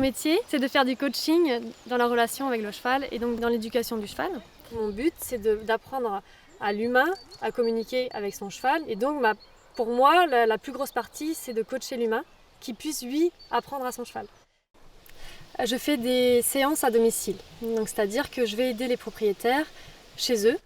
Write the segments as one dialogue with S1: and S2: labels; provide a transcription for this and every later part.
S1: métier, c'est de faire du coaching dans la relation avec le cheval et donc dans l'éducation du cheval. Mon but, c'est d'apprendre à l'humain à communiquer avec son cheval. Et donc, pour moi, la plus grosse partie, c'est de coacher l'humain qui puisse, lui, apprendre à son cheval. Je fais des séances à domicile. Donc, c'est-à-dire que je vais aider les propriétaires chez eux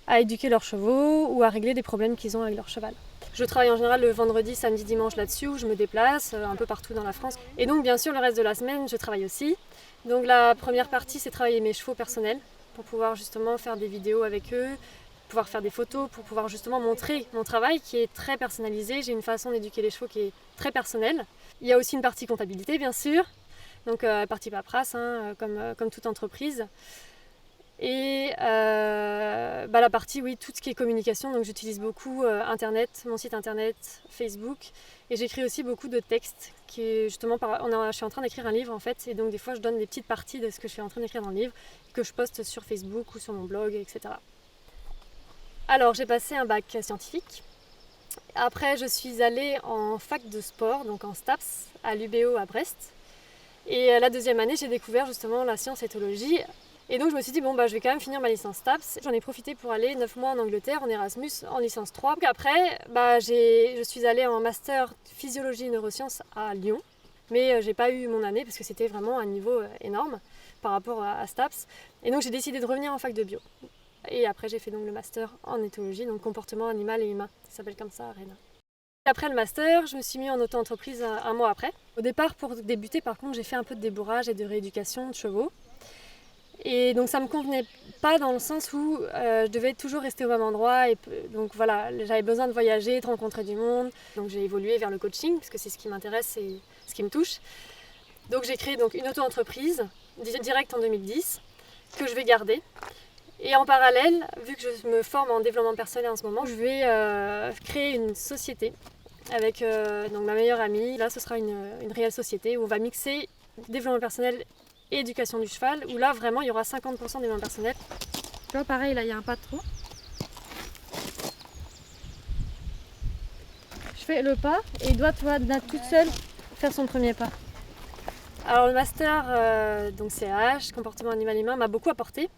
S1: à éduquer leurs chevaux ou à régler des problèmes qu'ils ont avec leur cheval. Je travaille en général le vendredi, samedi, dimanche là-dessus, où je me déplace un peu partout dans la France. Et donc, bien sûr, le reste de la semaine, je travaille aussi. Donc, la première partie, c'est travailler mes chevaux personnels pour pouvoir justement faire des vidéos avec eux, pouvoir faire des photos, pour pouvoir justement montrer mon travail qui est très personnalisé. J'ai une façon d'éduquer les chevaux qui est très personnelle. Il y a aussi une partie comptabilité, bien sûr, donc partie paperasse, comme toute entreprise. Et la partie, oui, tout ce qui est communication, donc j'utilise beaucoup Internet, mon site Internet, Facebook, et j'écris aussi beaucoup de textes, qui est justement, je suis en train d'écrire un livre en fait, et donc des fois je donne des petites parties de ce que je suis en train d'écrire dans le livre, que je poste sur Facebook ou sur mon blog, etc. Alors j'ai passé un bac scientifique, après je suis allée en fac de sport, donc en STAPS, à l'UBO à Brest, et la deuxième année j'ai découvert justement la science éthologie. Et donc je me suis dit, je vais quand même finir ma licence STAPS. J'en ai profité pour aller 9 mois en Angleterre, en Erasmus, en licence 3. Donc après, je suis allée en master physiologie et neurosciences à Lyon. Mais j'ai pas eu mon année parce que c'était vraiment un niveau énorme par rapport à STAPS. Et donc j'ai décidé de revenir en fac de bio. Et après j'ai fait donc le master en éthologie, donc comportement animal et humain. Ça s'appelle comme ça à Rennes. Après le master, je me suis mis en auto-entreprise un mois après. Au départ, pour débuter, par contre, j'ai fait un peu de débourrage et de rééducation de chevaux. Et donc ça me convenait pas dans le sens où je devais toujours rester au même endroit. Et donc voilà, j'avais besoin de voyager, de rencontrer du monde. Donc j'ai évolué vers le coaching parce que c'est ce qui m'intéresse et ce qui me touche. Donc j'ai créé donc une auto-entreprise directe en 2010 que je vais garder. Et en parallèle, vu que je me forme en développement personnel en ce moment, je vais créer une société avec donc ma meilleure amie. Là, ce sera une réelle société où on va mixer développement personnel et éducation du cheval, où là vraiment il y aura 50% développement personnel. Tu vois, pareil, là il y a un pas de trop. Je fais le pas et il doit, toute seule faire son premier pas. Alors le master, donc CAH, comportement animal humain, m'a beaucoup apporté.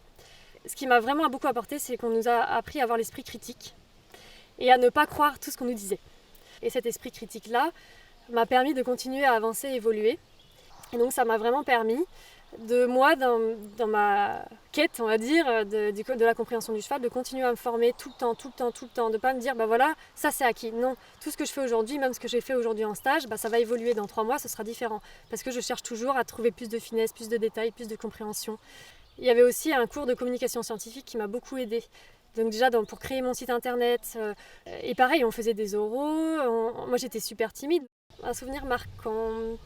S1: Ce qui m'a vraiment beaucoup apporté, c'est qu'on nous a appris à avoir l'esprit critique et à ne pas croire tout ce qu'on nous disait. Et cet esprit critique-là m'a permis de continuer à avancer et évoluer. Et donc ça m'a vraiment permis de moi, dans ma quête, on va dire, de la compréhension du cheval, de continuer à me former tout le temps, de ne pas me dire, voilà, ça c'est acquis. Non, tout ce que je fais aujourd'hui, même ce que j'ai fait aujourd'hui en stage, ça va évoluer dans 3 mois, ce sera différent. Parce que je cherche toujours à trouver plus de finesse, plus de détails, plus de compréhension. Il y avait aussi un cours de communication scientifique qui m'a beaucoup aidée. Donc déjà pour créer mon site internet, et pareil, on faisait des oraux, moi j'étais super timide. Un souvenir marquant...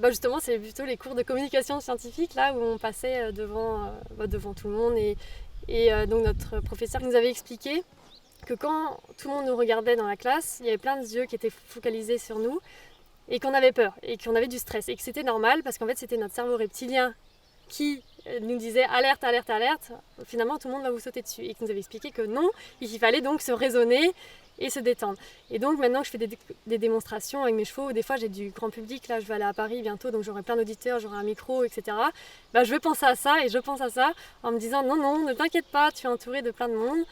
S1: justement, c'est plutôt les cours de communication scientifique là où on passait devant tout le monde et donc notre professeur nous avait expliqué que quand tout le monde nous regardait dans la classe, il y avait plein de yeux qui étaient focalisés sur nous et qu'on avait peur et qu'on avait du stress et que c'était normal parce qu'en fait c'était notre cerveau reptilien qui nous disait alerte, alerte, alerte, finalement tout le monde va vous sauter dessus et qui nous avait expliqué que non, il fallait donc se raisonner et se détendre. Et donc maintenant que je fais des démonstrations avec mes chevaux, des fois j'ai du grand public, là je vais aller à Paris bientôt, donc j'aurai plein d'auditeurs, j'aurai un micro, etc. Je pense à ça et je pense à ça en me disant non, ne t'inquiète pas, tu es entouré de plein de monde,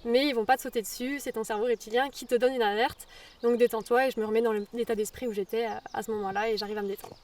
S1: mais ils vont pas te sauter dessus, c'est ton cerveau reptilien qui te donne une alerte, donc détends-toi et je me remets dans l'état d'esprit où j'étais à ce moment-là et j'arrive à me détendre.